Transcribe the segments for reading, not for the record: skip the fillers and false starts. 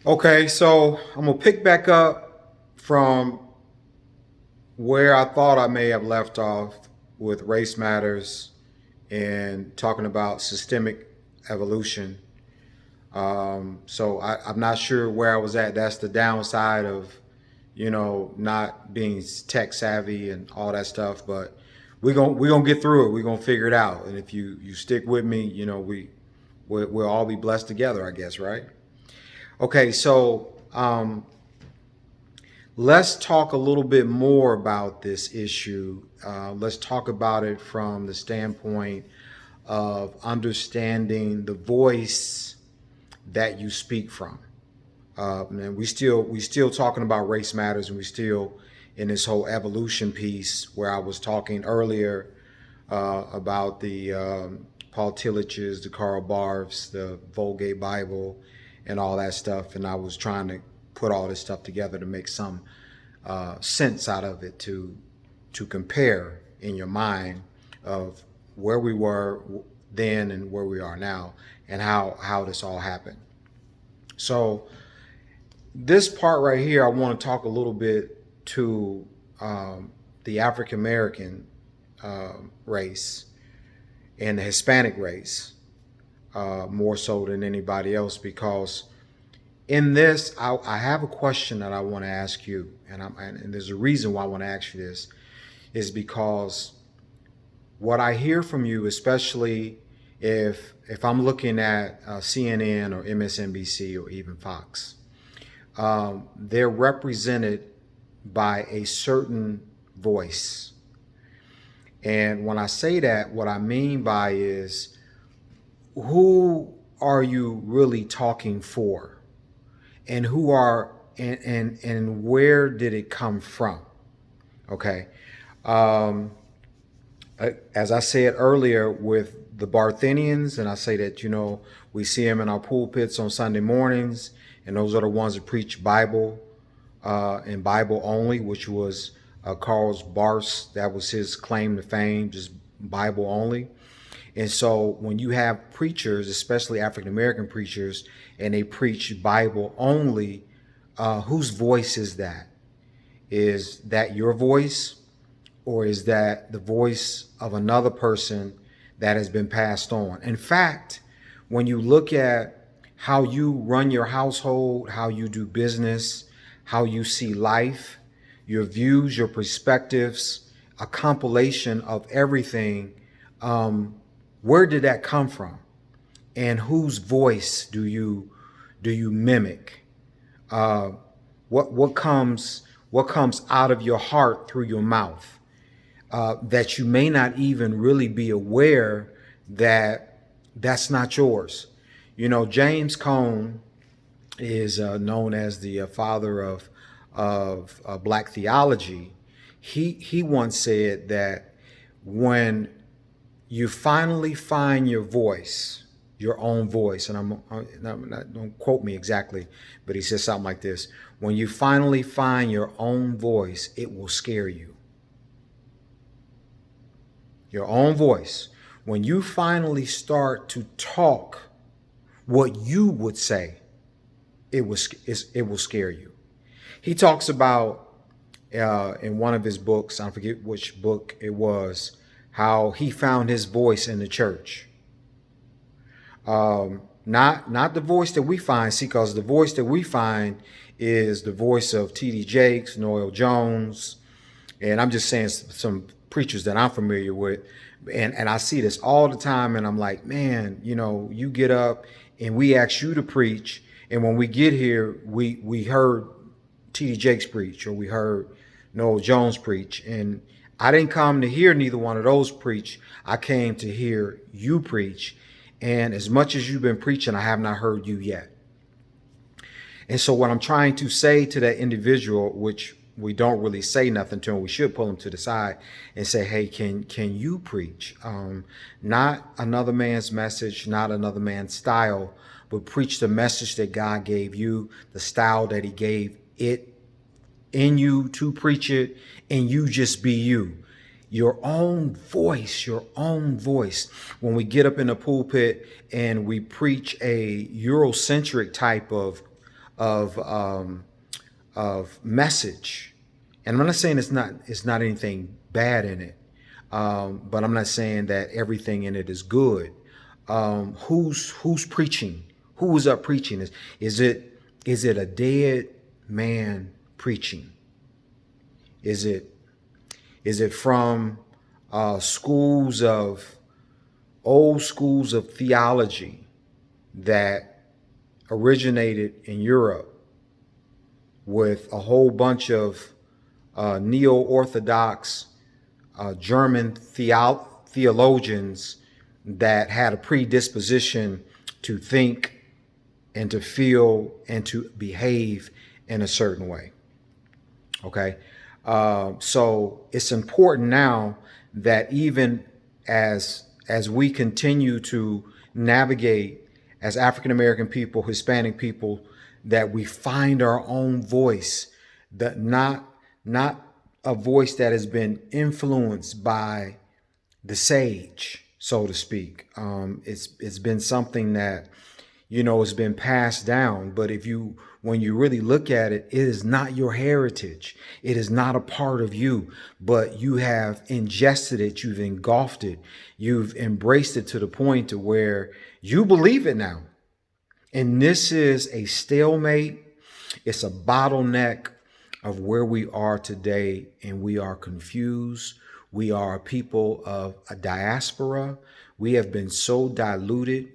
Okay, so I'm gonna pick back up from where I thought I may have left off with race matters and talking about systemic evolution. I'm not sure where I was at. That's the downside of, not being tech savvy and all that stuff. But we're gonna get through it. We're gonna figure it out. And if you stick with me, we'll all be blessed together, I guess, right? Okay, so let's talk a little bit more about this issue. Let's talk about it from the standpoint of understanding the voice that you speak from. And we still talking about race matters, and we still in this whole evolution piece where I was talking earlier about the Paul Tillich's, the Karl Barths, the Vulgate Bible, and all that stuff. And I was trying to put all this stuff together to make some sense out of it to compare in your mind of where we were then and where we are now, and how this all happened. So this part right here, I want to talk a little bit to the African American race and the Hispanic race more so than anybody else, because in this, I have a question that I want to ask you, and there's a reason why I want to ask you this, is because what I hear from you, especially if I'm looking at CNN or MSNBC or even Fox, they're represented by a certain voice. And when I say that, what I mean by is, who are you really talking for? And who are and where did it come from? Okay. As I said earlier with the Barthenians, and I say that, we see them in our pulpits on Sunday mornings, and those are the ones that preach Bible and Bible only, which was Karl Barth's, that was his claim to fame, just Bible only. And so when you have preachers, especially African American preachers, and they preach Bible only, whose voice is that? Is that your voice, or is that the voice of another person that has been passed on? In fact, when you look at how you run your household, how you do business, how you see life, your views, your perspectives, a compilation of everything, where did that come from? And whose voice do you mimic? What comes out of your heart through your mouth that you may not even really be aware that that's not yours? James Cone is known as the father of black theology. He once said that when you finally find your voice, your own voice, and don't quote me exactly, but he says something like this: when you finally find your own voice, it will scare you. Your own voice. When you finally start to talk what you would say, it will scare you. He talks about in one of his books, I forget which book it was, how he found his voice in the church. Not the voice that we find, see, because the voice that we find is the voice of T.D. Jakes, Noel Jones, and I'm just saying some preachers that I'm familiar with, and I see this all the time, and I'm like, man, you get up and we ask you to preach, and when we get here, we heard T.D. Jakes preach, or we heard Noel Jones preach, and I didn't come to hear neither one of those preach. I came to hear you preach. And as much as you've been preaching, I have not heard you yet. And so what I'm trying to say to that individual, which we don't really say nothing to him, we should pull him to the side and say, hey, can you preach? Not another man's message, not another man's style, but preach the message that God gave you, the style that he gave it in you to preach it, and you just be you. Your own voice, your own voice. When we get up in the pulpit and we preach a Eurocentric type of of message. And I'm not saying it's not anything bad in it, but I'm not saying that everything in it is good. Who's preaching? Who is up preaching? Is it a dead man preaching? Is it from schools of old schools of theology that originated in Europe with a whole bunch of neo-Orthodox German theologians that had a predisposition to think and to feel and to behave in a certain way? Okay. So it's important now that even as we continue to navigate as African American people, Hispanic people, that we find our own voice, that not a voice that has been influenced by the sage, so to speak. It's been something that has been passed down. But when you really look at it, it is not your heritage. It is not a part of you, but you have ingested it. You've engulfed it. You've embraced it to the point to where you believe it now. And this is a stalemate. It's a bottleneck of where we are today, and we are confused. We are a people of a diaspora. We have been so diluted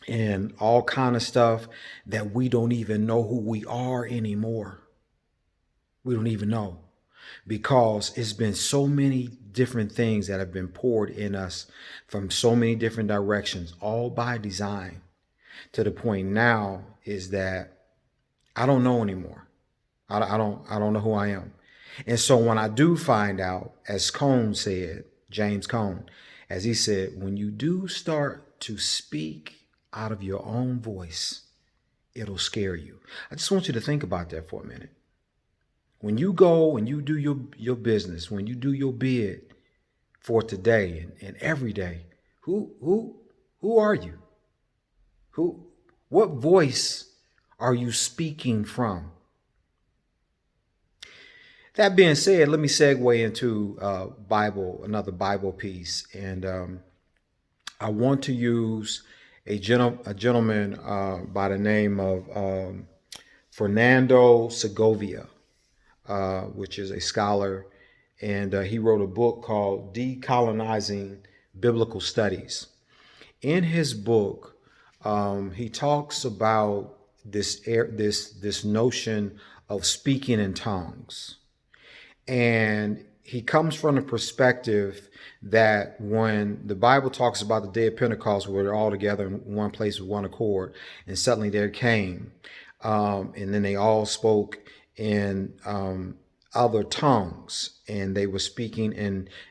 and all kind of stuff that we don't even know who we are anymore. We don't even know, because it's been so many different things that have been poured in us from so many different directions, all by design, to the point now is that I don't know anymore. I don't know who I am. And so when I do find out, as Cone said, James Cone, as he said, when you do start to speak out of your own voice, it'll scare you. I just want you to think about that for a minute. When you go and you do your business, when you do your bid for today and every day, who are you? What voice are you speaking from? That being said, let me segue into another Bible piece, and I want to use a gentleman by the name of Fernando Segovia, which is a scholar, and he wrote a book called Decolonizing Biblical Studies. In his book, he talks about this notion of speaking in tongues. And he comes from the perspective that when the Bible talks about the day of Pentecost, where they're all together in one place with one accord, and suddenly there came, and then they all spoke in other tongues, and they were speaking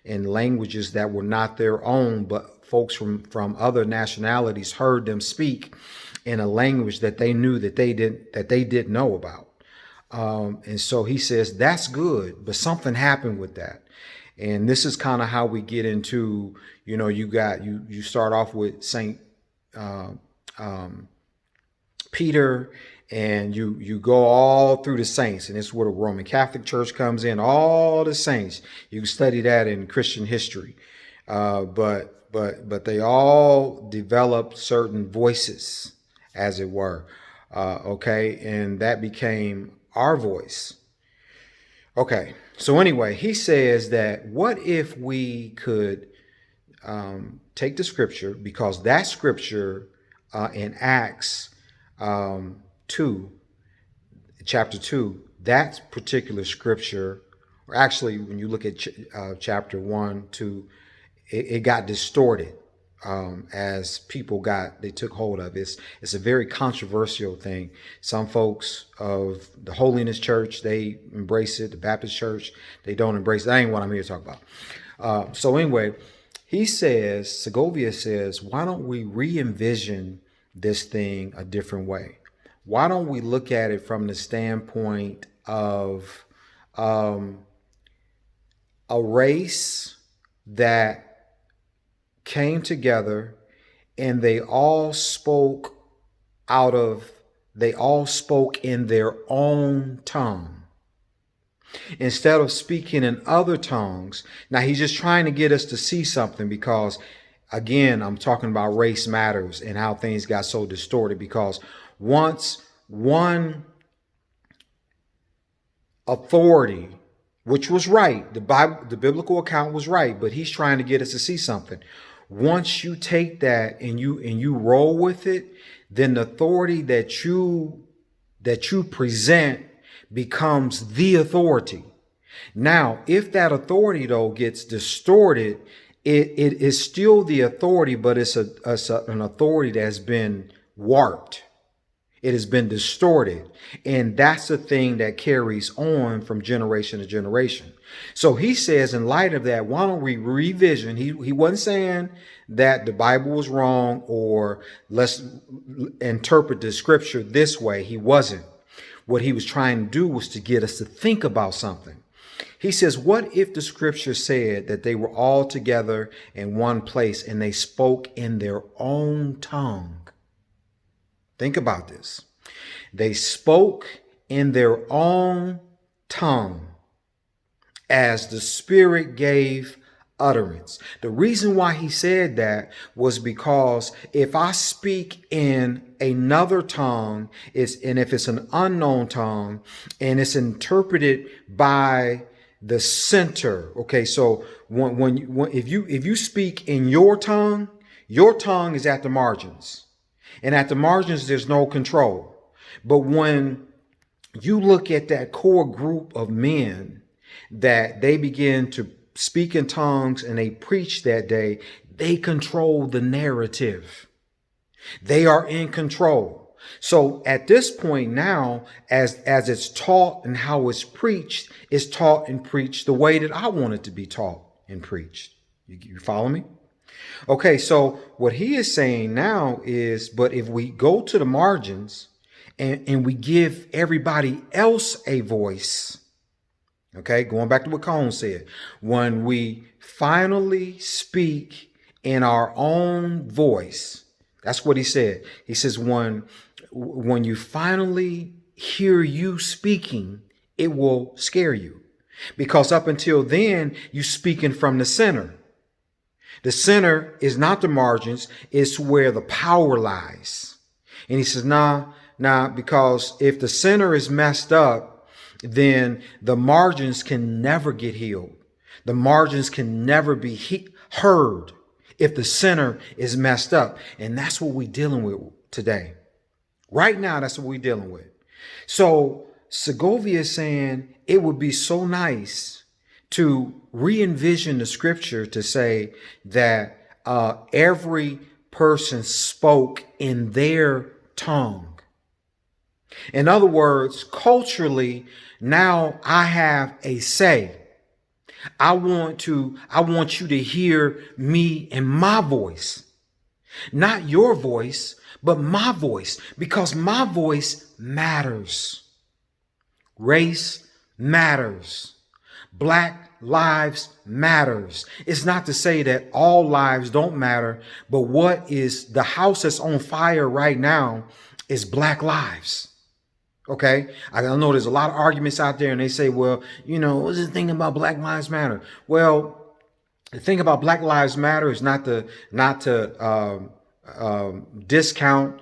in languages that were not their own, but folks from other nationalities heard them speak in a language that they knew that they didn't know about. And so he says that's good, but something happened with that. And this is kind of how we get into, you start off with Saint Peter, and you go all through the saints, and it's where the Roman Catholic Church comes in. All the saints, you can study that in Christian history, but they all developed certain voices, as it were. Okay, and that became our voice. Okay, so anyway, he says that what if we could take the scripture, because that scripture in Acts 2, chapter 2, that particular scripture, or actually when you look at chapter 1, 2, it got distorted as they took hold of it. It's a very controversial thing. Some folks of the Holiness Church, they embrace it. The Baptist Church, they don't embrace it. That ain't what I'm here to talk about. So anyway, Segovia says, why don't we re-envision this thing a different way? Why don't we look at it from the standpoint of a race that came together and they all spoke out of they all spoke in their own tongue instead of speaking in other tongues. Now, he's just trying to get us to see something because, again, I'm talking about race matters and how things got so distorted because once one authority, which was right, the biblical account was right, but he's trying to get us to see something. Once you take that and you roll with it, then the authority that you present becomes the authority. Now, if that authority though gets distorted, it is still the authority, but it's an authority that's been warped. It has been distorted. And that's the thing that carries on from generation to generation. So he says, in light of that, why don't we revision? He wasn't saying that the Bible was wrong or let's interpret the scripture this way. He wasn't. What he was trying to do was to get us to think about something. He says, what if the scripture said that they were all together in one place and they spoke in their own tongue? Think about this. They spoke in their own tongue as the Spirit gave utterance. The reason why he said that was because if I speak in another tongue, and if it's an unknown tongue and it's interpreted by the center. Okay, so if you speak in your tongue is at the margins. And at the margins, there's no control. But when you look at that core group of men that they begin to speak in tongues and they preach that day, they control the narrative. They are in control. So at this point now, as it's taught and how it's preached, it's taught and preached the way that I want it to be taught and preached. You follow me? Okay, so what he is saying now is, but if we go to the margins and we give everybody else a voice, okay, going back to what Cone said, when we finally speak in our own voice, that's what he said. He says, when you finally hear you speaking, it will scare you because up until then, you speaking from the center. The center is not the margins, it's where the power lies. And he says, nah, because if the center is messed up, then the margins can never get healed. The margins can never be heard if the center is messed up. And that's what we're dealing with today. Right now, that's what we're dealing with. So Segovia is saying it would be so nice to re-envision the scripture to say that every person spoke in their tongue. In other words, culturally, now I have a say. I want you to hear me and my voice, not your voice, but my voice, because my voice matters. Race matters. Black lives matters. It's not to say that all lives don't matter, but what is the house that's on fire right now is black lives. Okay. I know there's a lot of arguments out there and they say, well, what's the thing about Black Lives Matter? Well, the thing about Black Lives Matter is not to discount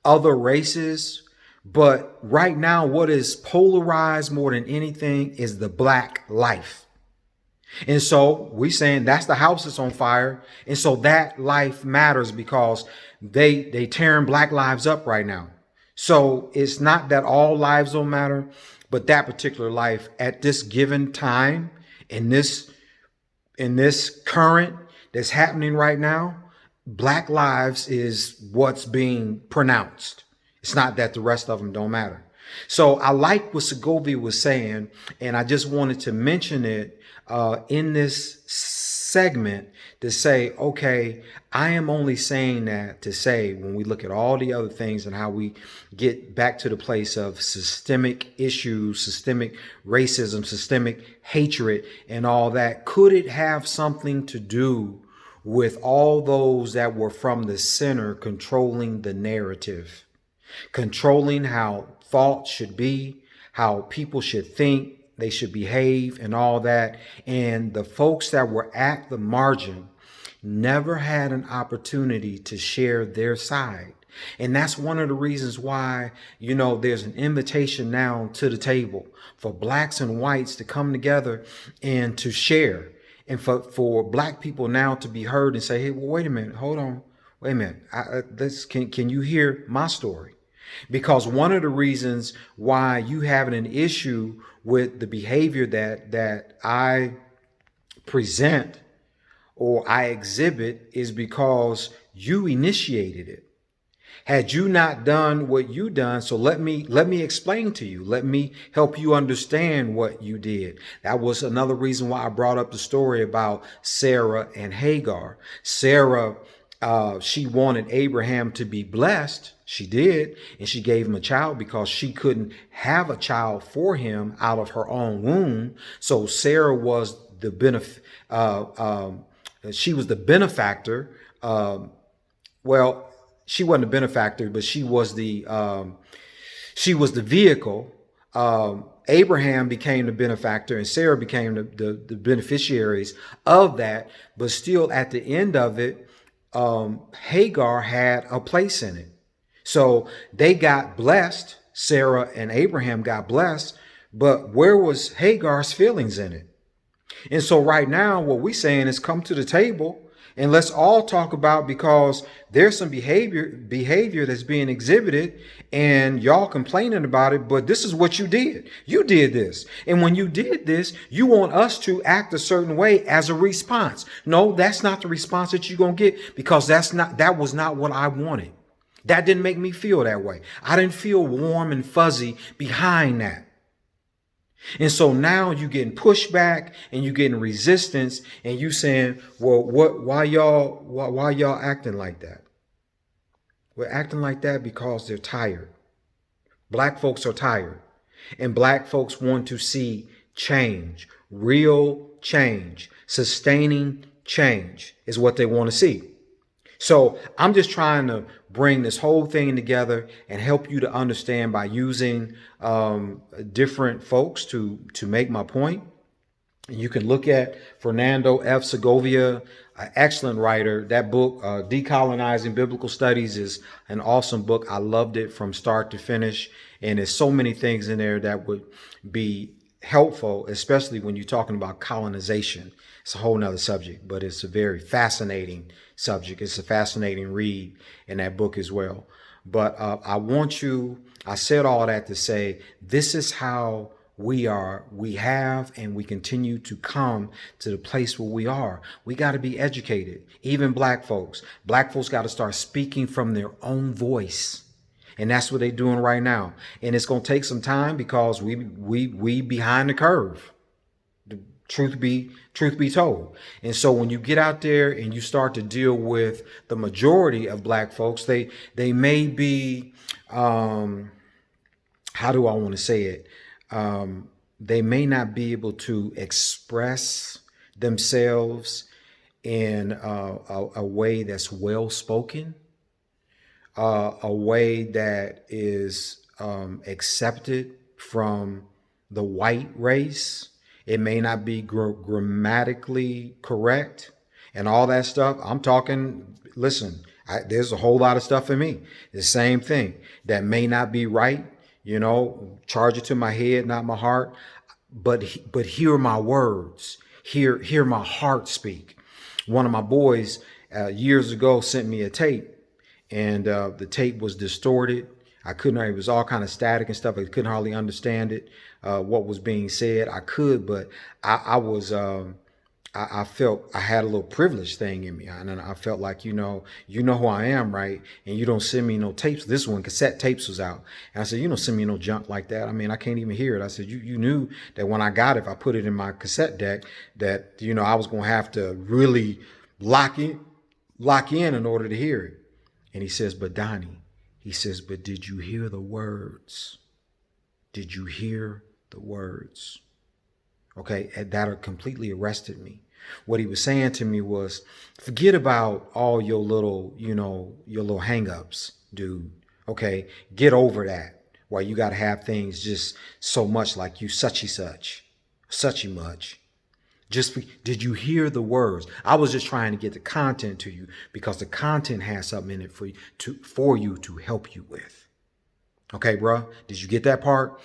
other races. But right now, what is polarized more than anything is the black life. And so we're saying that's the house that's on fire. And so that life matters because they tearing black lives up right now. So it's not that all lives don't matter, but that particular life at this given time in this current that's happening right now, black lives is what's being pronounced. It's not that the rest of them don't matter. So I like what Segovia was saying, and I just wanted to mention it in this segment to say, okay, I am only saying that to say when we look at all the other things and how we get back to the place of systemic issues, systemic racism, systemic hatred and all that, could it have something to do with all those that were from the center controlling the narrative? controlling how thoughts should be, how people should think, they should behave, and all that. And the folks that were at the margin never had an opportunity to share their side. And that's one of the reasons why, there's an invitation now to the table for blacks and whites to come together and to share. And for black people now to be heard and say, hey, well, wait a minute, hold on. Wait a minute. Can you hear my story? Because one of the reasons why you having an issue with the behavior that I present or I exhibit is because you initiated it. Had you not done what you done, so let me explain to you. Let me help you understand what you did. That was another reason why I brought up the story about Sarah and Hagar. Sarah, she wanted Abraham to be blessed. She did, and she gave him a child because she couldn't have a child for him out of her own womb. So Sarah was the she was the benefactor. Well, she wasn't a benefactor, but she was the vehicle. Abraham became the benefactor and Sarah became the beneficiaries of that. But still, at the end of it, Hagar had a place in it. So they got blessed. Sarah and Abraham got blessed. But where was Hagar's feelings in it? And so right now, what we're saying is come to the table and let's all talk about, because there's some behavior that's being exhibited and y'all complaining about it. But this is what you did. You did this. And when you did this, you want us to act a certain way as a response. No, that's not the response that you're going to get, because that was not what I wanted. That didn't make me feel that way. I didn't feel warm and fuzzy behind that. And so now you're getting pushback and you're getting resistance, and you saying, well, why y'all acting like that? We're acting like that because they're tired. Black folks are tired, and black folks want to see change, real change, sustaining change is what they want to see. So I'm just trying to bring this whole thing together and help you to understand by using different folks to make my point. And you can look at Fernando F. Segovia, an excellent writer. That book, Decolonizing Biblical Studies, is an awesome book. I loved it from start to finish. And there's so many things in there that would be helpful, especially when you're talking about colonization. It's a whole nother subject, but it's a very fascinating subject. It's a fascinating read in that book as well. But I said all that to say, this is how we have, and we continue to come to the place where we are. We got to be educated. Even black folks got to start speaking from their own voice. And that's what they're doing right now. And it's going to take some time because we behind the curve. Truth be told. And so when you get out there and you start to deal with the majority of black folks, they may be, how do I want to say it? They may not be able to express themselves in a way that's well spoken, a way that is accepted from the white race. It may not be grammatically correct and all that stuff. I'm talking, listen, there's a whole lot of stuff in me. The same thing that may not be right, charge it to my head, not my heart. But hear my words, hear my heart speak. One of my boys years ago sent me a tape, and the tape was distorted. It was all kind of static and stuff. I couldn't hardly understand it, what was being said. I could, but I felt I had a little privilege thing in me. And I felt like, you know who I am, right? And you don't send me no tapes. This one, cassette tapes was out. And I said, you don't send me no junk like that. I mean, I can't even hear it. I said, you knew that when I got it, if I put it in my cassette deck, that, I was going to have to really lock in order to hear it. And he says, but Donnie, but did you hear the words? Did you hear the words? Okay, that completely arrested me. What he was saying to me was, forget about all your little, your little hang-ups, dude. Okay, get over that. Why you got to have things just so much like you suchy suchy much. Did you hear the words? I was just trying to get the content to you because the content has something in it for you to help you with. Okay, bro? Did you get that part?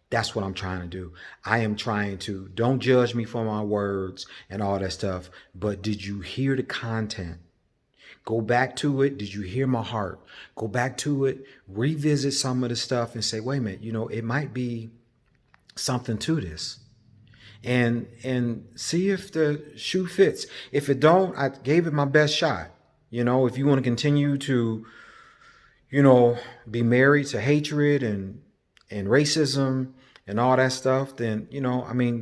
That's what I'm trying to do. I am trying to, don't judge me for my words and all that stuff, but did you hear the content? Go back to it. Did you hear my heart? Go back to it, revisit some of the stuff and say, wait a minute, it might be something to this. And see if the shoe fits. If it don't, I gave it my best shot. If you want to continue to, be married to hatred and racism and all that stuff, then,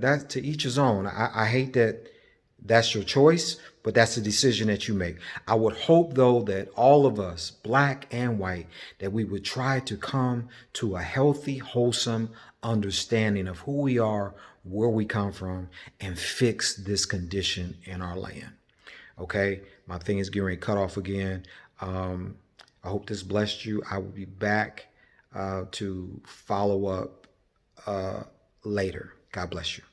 that's to each his own. I hate that that's your choice, but that's the decision that you make. I would hope, though, that all of us, black and white, that we would try to come to a healthy, wholesome understanding of who we are, where we come from, and fix this condition in our land. Okay, my thing is getting ready to cut off again. I hope this blessed you. I will be back to follow up later. God bless you.